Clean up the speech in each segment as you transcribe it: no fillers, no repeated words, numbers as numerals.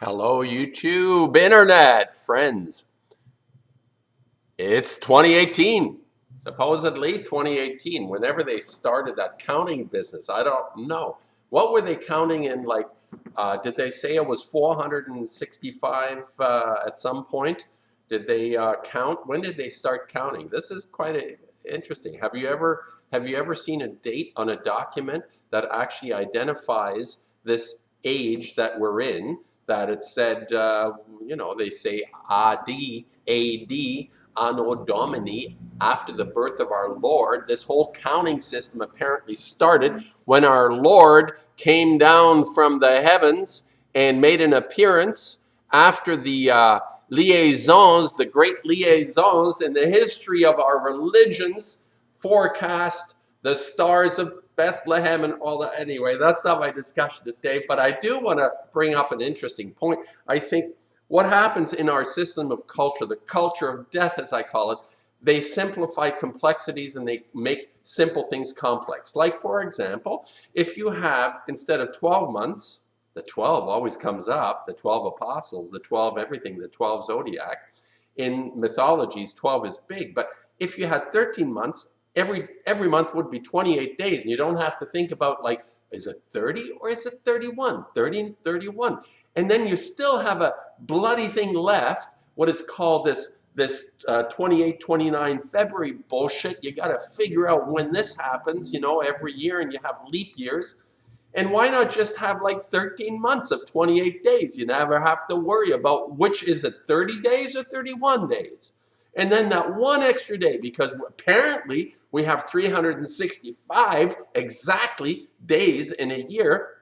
Hello, YouTube, internet friends. It's 2018, supposedly 2018. Whenever they started that counting business, I don't know. What were they counting in? Did they say it was 465 at some point? Did they count? When did they start counting? This is quite interesting. Have you ever seen a date on a document that actually identifies this age that we're in? That it said, they say AD, Anno Domini, after the birth of our Lord. This whole counting system apparently started when our Lord came down from the heavens and made an appearance after the liaisons, the great liaisons in the history of our religions, forecast the stars of Bethlehem and all that. Anyway, that's not my discussion today, but I do want to bring up an interesting point. I think what happens in our system of culture, the culture of death as I call it, they simplify complexities and they make simple things complex. Like, for example, if you have, instead of 12 months, the 12 always comes up, the 12 apostles, the 12 everything, the 12 zodiac. In mythologies, 12 is big, but if you had 13 months, every month would be 28 days, and you don't have to think about, like, is it 30 or is it 31? 30 and 31. And then you still have a bloody thing left, what is called this 28, 29 February bullshit. You got to figure out when this happens, every year, and you have leap years. And why not just have like 13 months of 28 days? You never have to worry about which is it, 30 days or 31 days. And then that one extra day, because apparently we have 365 exactly days in a year.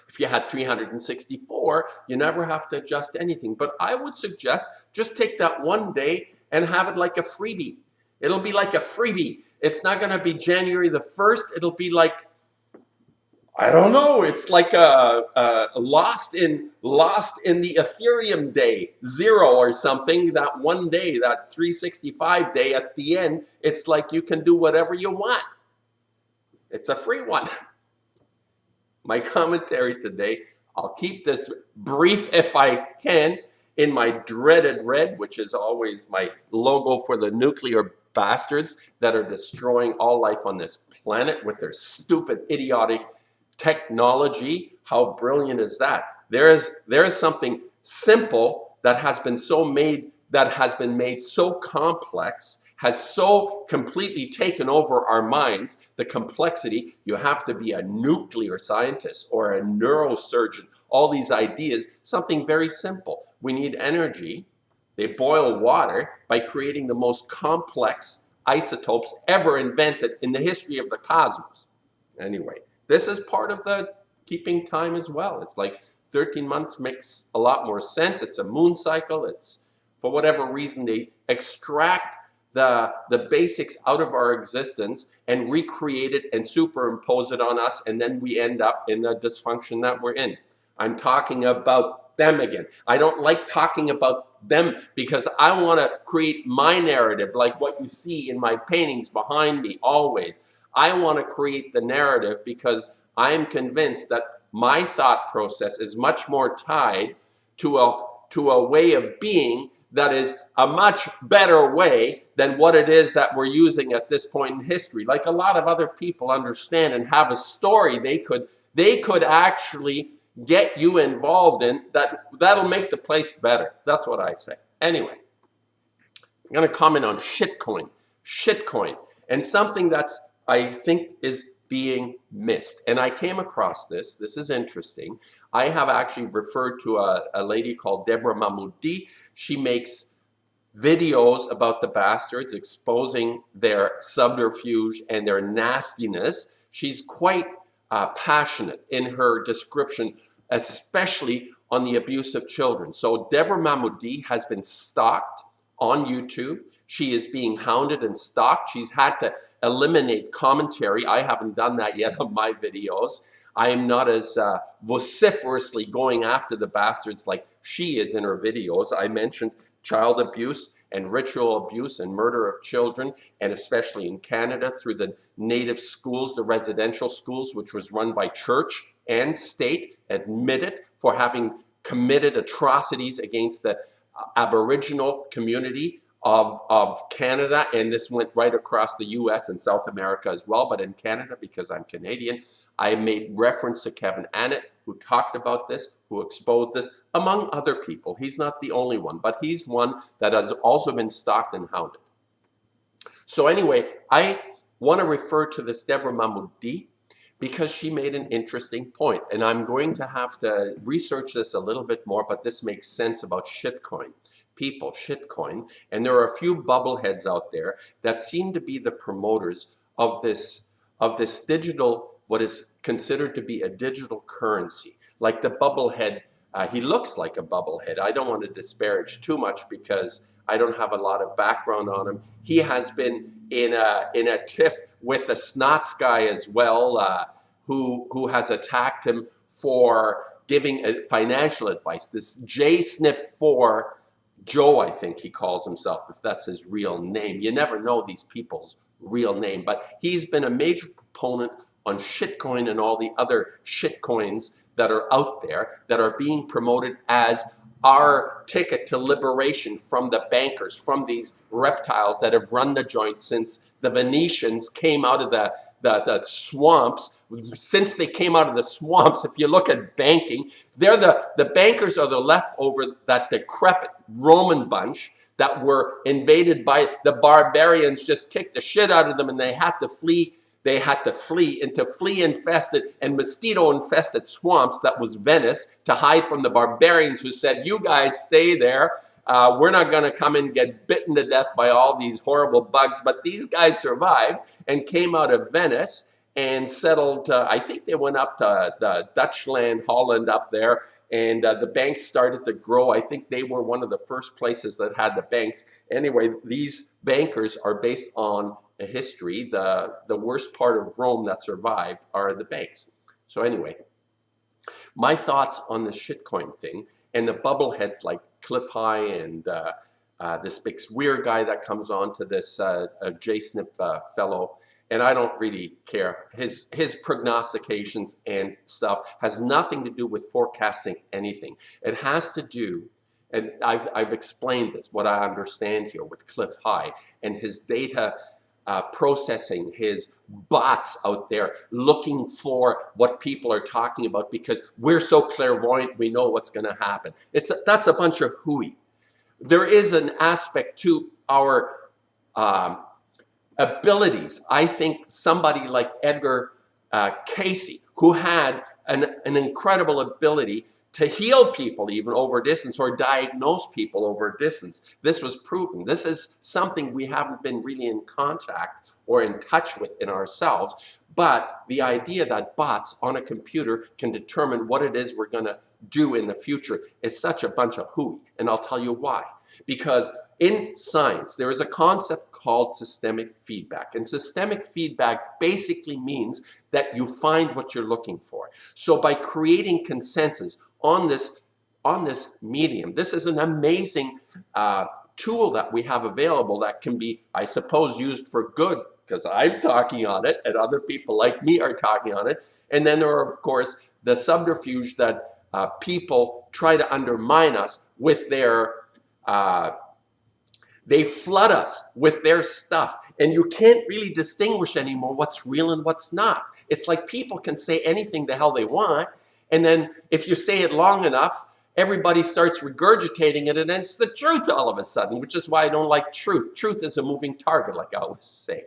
If you had 364, you never have to adjust anything. But I would suggest just take that one day and have it like a freebie. It'll be like a freebie. It's not going to be January the 1st. It'll be like, I don't know. It's like lost in the Ethereum day, 0 or something. That one day, that 365 day at the end, it's like you can do whatever you want. It's a free one. My commentary today, I'll keep this brief if I can, in my dreaded red, which is always my logo for the nuclear bastards that are destroying all life on this planet with their stupid, idiotic technology. How brilliant is that? There is something simple that has been made so complex, has so completely taken over our minds, the complexity. You have to be a nuclear scientist or a neurosurgeon. All these ideas, something very simple. We need energy. They boil water by creating the most complex isotopes ever invented in the history of the cosmos. Anyway, this is part of the keeping time as well. It's like 13 months makes a lot more sense. It's a moon cycle. It's, for whatever reason, they extract the basics out of our existence and recreate it and superimpose it on us, and then we end up in the dysfunction that we're in. I'm talking about them again. I don't like talking about them because I want to create my narrative, like what you see in my paintings behind me always. I want to create the narrative because I am convinced that my thought process is much more tied to a way of being that is a much better way than what it is that we're using at this point in history. Like a lot of other people understand and have a story they could actually get you involved in, that'll make the place better. That's what I say. Anyway, I'm going to comment on shitcoin. Shitcoin. And something that's, I think, is being missed. And I came across this. This is interesting. I have actually referred to a lady called Deborah Mahmoudi. She makes videos about the bastards, exposing their subterfuge and their nastiness. She's quite passionate in her description, especially on the abuse of children. So Deborah Mahmoudi has been stalked on YouTube. She is being hounded and stalked. She's had to eliminate commentary. I haven't done that yet on my videos. I am not as vociferously going after the bastards like she is in her videos. I mentioned child abuse and ritual abuse and murder of children, and especially in Canada through the native schools, the residential schools, which was run by church and state, admitted for having committed atrocities against the Aboriginal community of Canada, and this went right across the US and South America as well. But in Canada, because I'm Canadian, I made reference to Kevin Annett, who talked about this, who exposed this, among other people. He's not the only one, but he's one that has also been stalked and hounded. So anyway, I want to refer to this Deborah Mahmoudi because she made an interesting point, and I'm going to have to research this a little bit more, but this makes sense about shitcoin. People, shitcoin, and there are a few bubbleheads out there that seem to be the promoters of this digital, what is considered to be a digital currency. Like the bubblehead, he looks like a bubblehead. I don't want to disparage too much because I don't have a lot of background on him. He has been in a tiff with a Snots guy as well, who has attacked him for giving financial advice. This JSNIP4 Joe, I think he calls himself, if that's his real name. You never know these people's real name, but he's been a major proponent on shitcoin and all the other shitcoins that are out there that are being promoted as our ticket to liberation from the bankers, from these reptiles that have run the joint since the Venetians came out of the swamps. Since they came out of the swamps, if you look at banking, they're the bankers are the leftover, that decrepit Roman bunch that were invaded by the barbarians, just kicked the shit out of them, and they had to flee. They had to flee into flea-infested and mosquito-infested swamps that was Venice to hide from the barbarians who said, you guys stay there. We're not going to come and get bitten to death by all these horrible bugs. But these guys survived and came out of Venice and settled. I think they went up to the Dutchland, Holland up there, and the banks started to grow. I think they were one of the first places that had the banks. Anyway, these bankers are based on a history. The worst part of Rome that survived are the banks. So anyway, my thoughts on the shitcoin thing and the bubbleheads like Cliff High and this big weird guy that comes on to this JSNIP fellow, and I don't really care. His prognostications and stuff has nothing to do with forecasting anything. It has to do, and I've explained this, what I understand here with Cliff High and his data processing, his bots out there looking for what people are talking about because we're so clairvoyant, we know what's going to happen. That's a bunch of hooey. There is an aspect to our abilities. I think somebody like Edgar Casey, who had an incredible ability to heal people even over distance or diagnose people over distance. This was proven. This is something we haven't been really in contact or in touch with in ourselves. But the idea that bots on a computer can determine what it is we're going to do in the future is such a bunch of hooey. And I'll tell you why. Because in science, there is a concept called systemic feedback. And systemic feedback basically means that you find what you're looking for. So by creating consensus on this medium, this is an amazing tool that we have available that can be, I suppose, used for good, because I'm talking on it and other people like me are talking on it. And then there are, of course, the subterfuge that people try to undermine us with their they flood us with their stuff, and you can't really distinguish anymore what's real and what's not. It's like people can say anything the hell they want, and then if you say it long enough, everybody starts regurgitating it, and then it's the truth all of a sudden, which is why I don't like truth. Truth is a moving target, like I always say.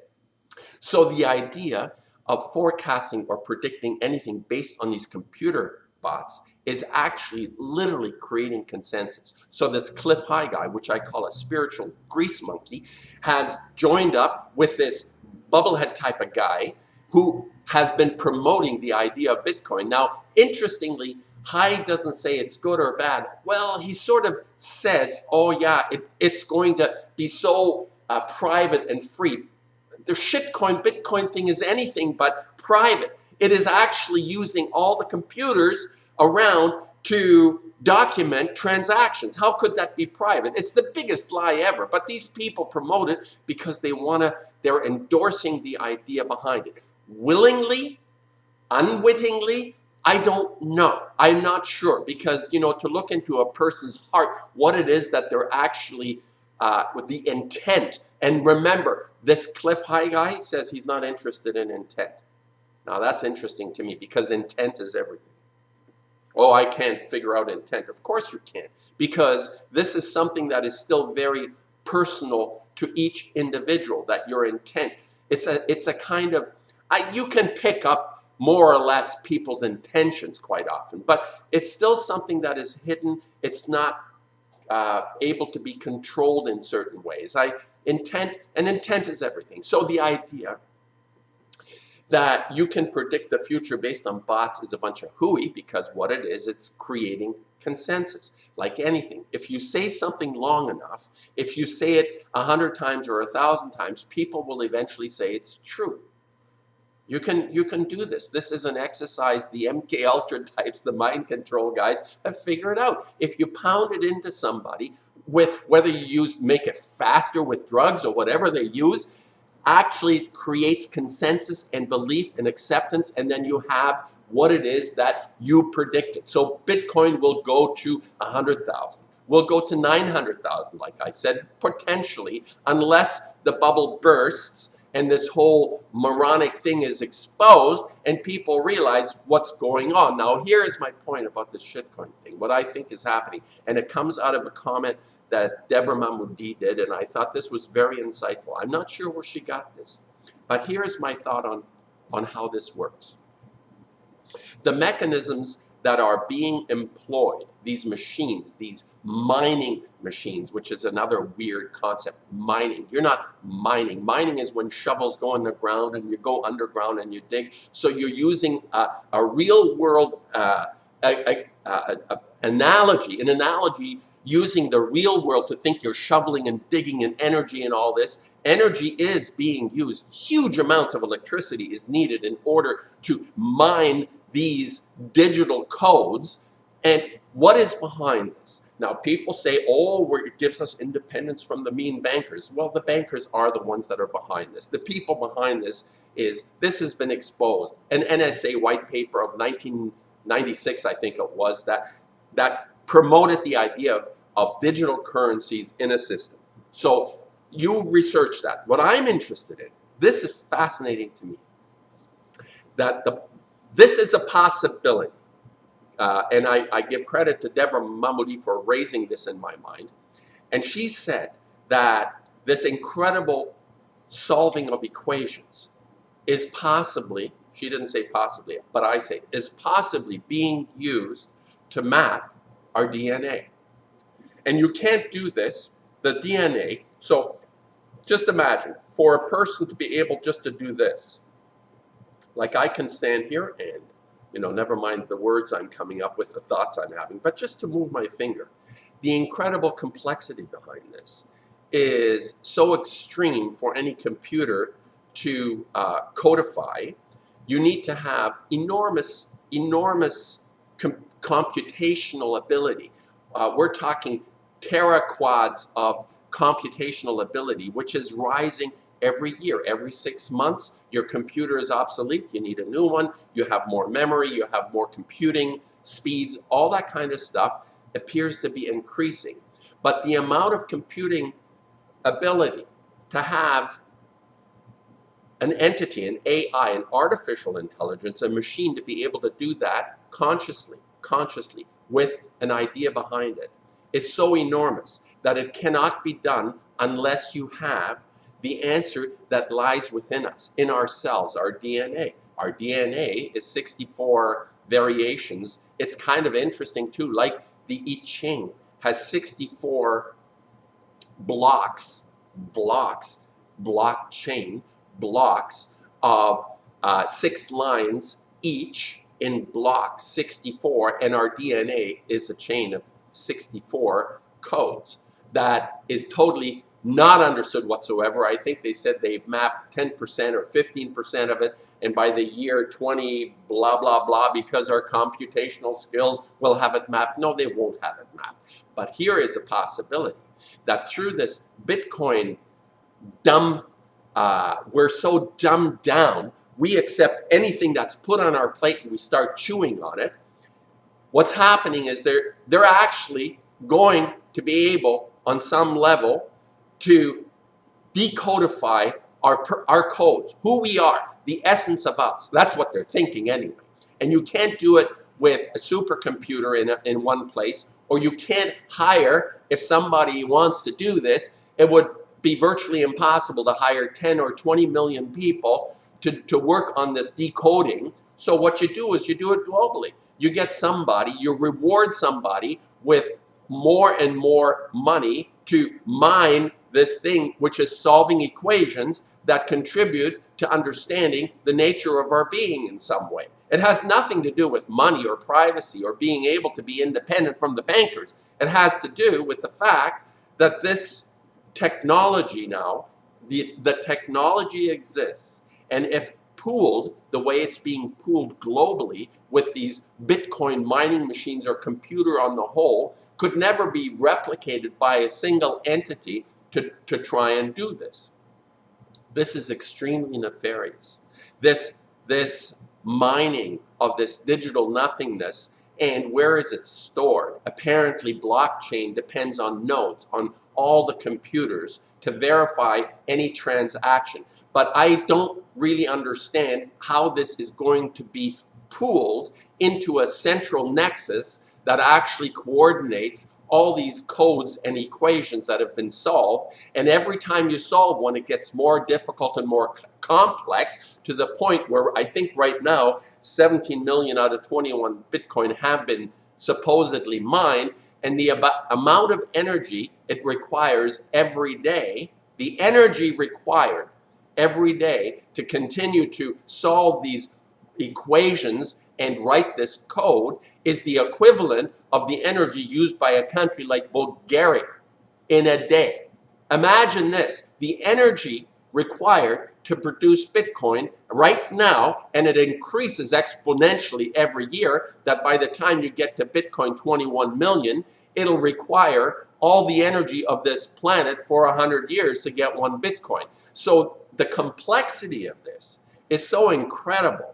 So the idea of forecasting or predicting anything based on these computer bots is actually literally creating consensus. So this Cliff High guy, which I call a spiritual grease monkey, has joined up with this bubblehead type of guy who has been promoting the idea of Bitcoin. Now, interestingly, High doesn't say it's good or bad. Well, he sort of says, oh yeah, it's going to be so private and free. The shitcoin, Bitcoin thing is anything but private. It is actually using all the computers around to document transactions. How could that be private? It's the biggest lie ever. But these people promote it because they're endorsing the idea behind it. Willingly, unwittingly, I don't know. I'm not sure because, to look into a person's heart, what it is that they're actually, with the intent. And remember, this Cliff High guy says he's not interested in intent. Now that's interesting to me because intent is everything. Oh, I can't figure out intent. Of course you can't, because this is something that is still very personal to each individual, that your intent, it's a kind of, you can pick up more or less people's intentions quite often, but it's still something that is hidden. It's not able to be controlled in certain ways. Intent is everything. So the idea that you can predict the future based on bots is a bunch of hooey, because what it is, it's creating consensus. Like anything, if you say something long enough, if you say it 100 times or 1,000 times, people will eventually say it's true. You can do this. This is an exercise the MK Ultra types, the mind control guys, have figured out. If you pound it into somebody, with whether you make it faster with drugs or whatever they use, actually creates consensus and belief and acceptance, and then you have what it is that you predicted. So Bitcoin will go to 100,000. Will go to 900,000, like I said, potentially, unless the bubble bursts and this whole moronic thing is exposed and people realize what's going on. Now, here is my point about this shitcoin thing, what I think is happening. And it comes out of a comment that Deborah Mahmoudi did, and I thought this was very insightful. I'm not sure where she got this, but here's my thought on how this works. The mechanisms that are being employed, these machines, these mining machines, which is another weird concept, mining. You're not mining. Mining is when shovels go in the ground and you go underground and you dig. So you're using a real world analogy, using the real world to think you're shoveling and digging and energy and all this. Energy is being used. Huge amounts of electricity is needed in order to mine these digital codes. And what is behind this? Now, people say, oh, it gives us independence from the mean bankers. Well, the bankers are the ones that are behind this. The people behind this has been exposed. An NSA white paper of 1996, I think it was, that promoted the idea of digital currencies in a system. So you research that. What I'm interested in, this is fascinating to me, that this is a possibility. And I give credit to Deborah Mahmoudi for raising this in my mind. And she said that this incredible solving of equations is possibly, she didn't say possibly, but I say, is possibly being used to map our DNA. And you can't do this, the DNA, so just imagine, for a person to be able just to do this, like I can stand here and, never mind the words I'm coming up with, the thoughts I'm having, but just to move my finger. The incredible complexity behind this is so extreme for any computer to codify. You need to have enormous computational ability. We're talking teraquads of computational ability, which is rising every year. Every 6 months, your computer is obsolete. You need a new one. You have more memory. You have more computing speeds. All that kind of stuff appears to be increasing. But the amount of computing ability to have an entity, an AI, an artificial intelligence, a machine to be able to do that consciously, with an idea behind it, is so enormous that it cannot be done unless you have the answer that lies within us, in our cells, our DNA. Our DNA is 64 variations. It's kind of interesting too, like the I Ching has 64 blockchain blocks of 6 lines each in block 64, and our DNA is a chain of 64 codes that is totally not understood whatsoever. I think they said they've mapped 10% or 15% of it, and by the year 20 blah blah blah, because our computational skills will have it mapped. No, they won't have it mapped. But here is a possibility that through this Bitcoin we're so dumbed down, we accept anything that's put on our plate and we start chewing on it, what's happening is they're actually going to be able, on some level, to decodify our codes, who we are, the essence of us. That's what they're thinking anyway. And you can't do it with a supercomputer in one place, or you can't hire, if somebody wants to do this, it would be virtually impossible to hire 10 or 20 million people to work on this decoding. So what you do is you do it globally. You get somebody, you reward somebody with more and more money to mine this thing, which is solving equations that contribute to understanding the nature of our being in some way. It has nothing to do with money or privacy or being able to be independent from the bankers. It has to do with the fact that this technology now, the technology exists, and if pooled the way it's being pooled globally with these Bitcoin mining machines or computer on the whole, could never be replicated by a single entity to try and do this. This is extremely nefarious. This mining of this digital nothingness, and where is it stored? Apparently blockchain depends on nodes on all the computers to verify any transaction. But I don't really understand how this is going to be pooled into a central nexus that actually coordinates all these codes and equations that have been solved. And every time you solve one, it gets more difficult and more complex, to the point where I think right now 17 million out of 21 Bitcoin have been supposedly mined, and the amount of energy it requires every day, the energy required every day to continue to solve these equations and write this code is the equivalent of the energy used by a country like Bulgaria in a day. Imagine this, the energy required to produce Bitcoin right now, and it increases exponentially every year, that by the time you get to Bitcoin 21 million, it'll require all the energy of this planet for 100 years to get one Bitcoin. So the complexity of this is so incredible.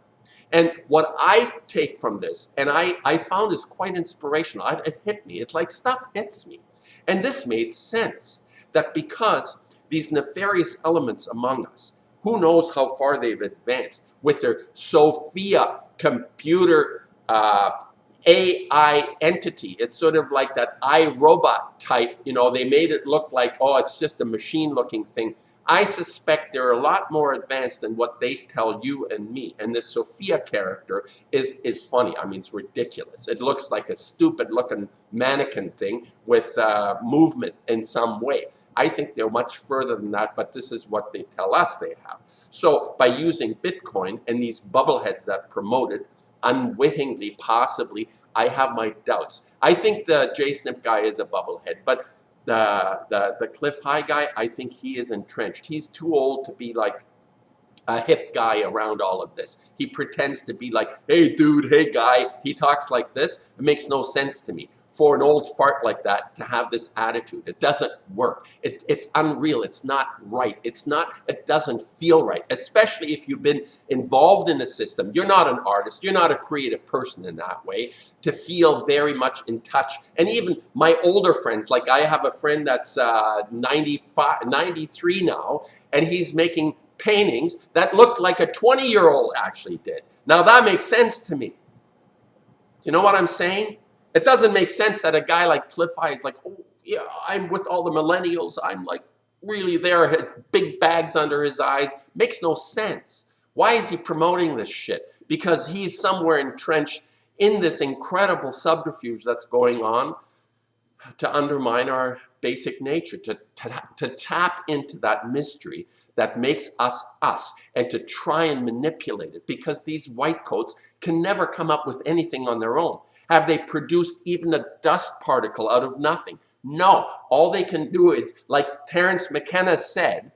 And what I take from this, and I found this quite inspirational, it hit me, it's like stuff hits me. And this made sense, that because these nefarious elements among us, who knows how far they've advanced with their Sophia computer AI entity. It's sort of like that iRobot type, you know, they made it look like, oh, it's just a machine looking thing. I suspect they're a lot more advanced than what they tell you and me. And this Sophia character is funny. I mean, it's ridiculous. It looks like a stupid looking mannequin thing with movement in some way. I think they're much further than that, but this is what they tell us they have. So by using Bitcoin and these bubbleheads that promote it, unwittingly, possibly, I have my doubts. I think the JSNP guy is a bubblehead, but the Cliff High guy, I think he is entrenched. He's too old to be like a hip guy around all of this. He pretends to be like, hey dude, hey guy. He talks like this. It makes no sense to me. For an old fart like that to have this attitude, it doesn't work. It's unreal. It's not right. It doesn't feel right, especially if you've been involved in the system. You're not an artist. You're not a creative person in that way, to feel very much in touch. And even my older friends, like I have a friend that's 93 now, and he's making paintings that look like a 20-year-old actually did. Now that makes sense to me. You know what I'm saying? It doesn't make sense that a guy like Cliff High is like, oh yeah, I'm with all the millennials. I'm like really there, his big bags under his eyes. Makes no sense. Why is he promoting this shit? Because he's somewhere entrenched in this incredible subterfuge that's going on to undermine our basic nature, to tap into that mystery that makes us us, and to try and manipulate it, because these white coats can never come up with anything on their own. Have they produced even a dust particle out of nothing? No. All they can do is, like Terence McKenna said,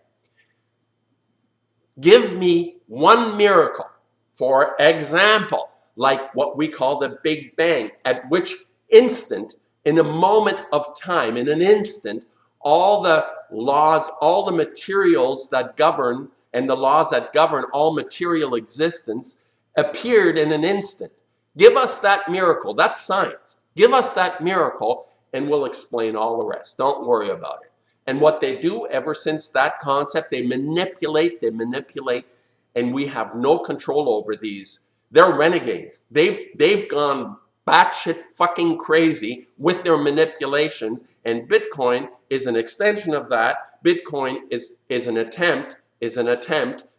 give me one miracle. For example, like what we call the Big Bang, at which instant, in a moment of time, in an instant, all the laws, all the materials that govern and the laws that govern all material existence appeared in an instant. Give us that miracle. That's science. Give us that miracle and we'll explain all the rest. Don't worry about it. And what they do ever since that concept, they manipulate, and we have no control over these. They're renegades. They've gone batshit fucking crazy with their manipulations, and Bitcoin is an extension of that. Bitcoin is an attempt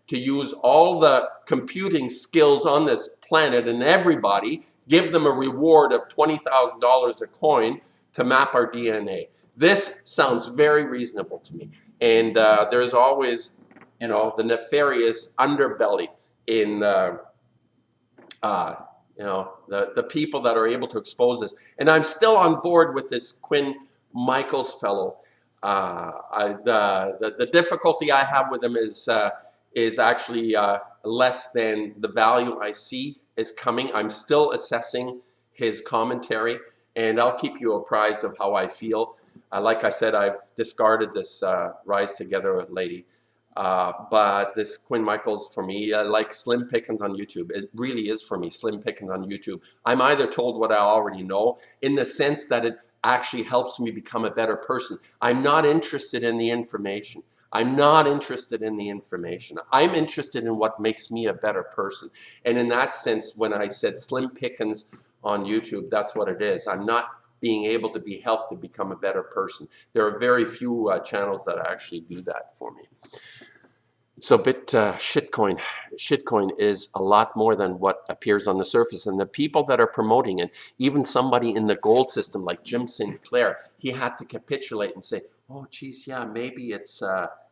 to use all the computing skills on this planet and everybody, give them a reward of $20,000 a coin to map our DNA. This sounds very reasonable to me. And there's always, you know, the nefarious underbelly in, you know, the people that are able to expose this. And I'm still on board with this Quinn Michaels fellow. The difficulty I have with him is actually less than the value I see is coming. I'm still assessing his commentary, and I'll keep you apprised of how I feel. Like I said, I've discarded this Rise Together lady. But this Quinn Michaels, for me, like slim pickings on YouTube. It really is for me, slim pickings on YouTube. I'm either told what I already know in the sense that it actually helps me become a better person. I'm not interested in the information. I'm not interested in the information. I'm interested in what makes me a better person. And in that sense, when I said slim pickings on YouTube, that's what it is. I'm not being able to be helped to become a better person. There are very few channels that actually do that for me. So shitcoin is a lot more than what appears on the surface. And the people that are promoting it, even somebody in the gold system like Jim Sinclair, he had to capitulate and say, oh, geez, yeah, maybe it's,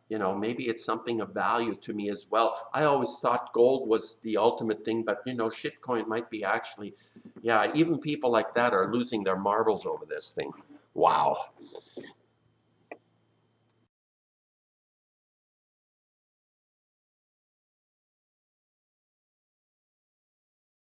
you know, maybe it's something of value to me as well. I always thought gold was the ultimate thing, but, you know, shitcoin might be actually, yeah, even people like that are losing their marbles over this thing. Wow.